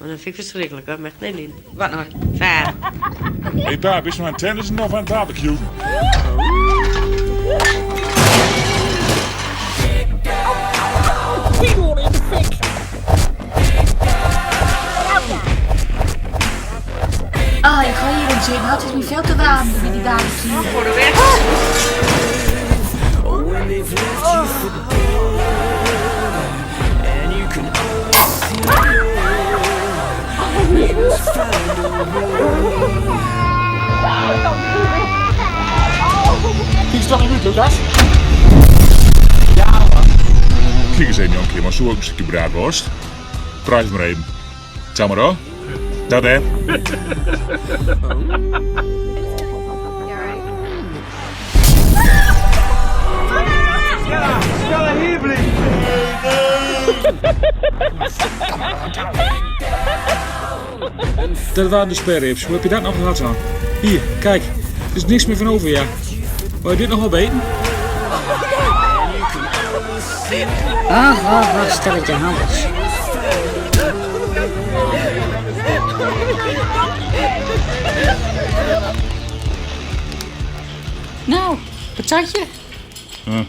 Dat vind ik verschrikkelijk, hè? Met nee. Wat nou? Vaar. Hey pa, ben je nou aan tennissen of aan het barbecue? Ah, ik ga hierin zitten. Het is niet veel te warm met die dames hier. Voor de weg. Die is toch niet goed, Lucas? Kijk eens even, jonkie, maar zo ook een stukje braadworst. Prijs maar even. Zeg maar hoor. Dat hè. Ja, hier blijven. Dat waren de sperrips. Hoe heb je dat nog gehad aan? Hier, kijk. Er is niks meer van over, ja. Wil je dit nog wel eten? Ah, stelletje handels. Nou, patatje. Ja.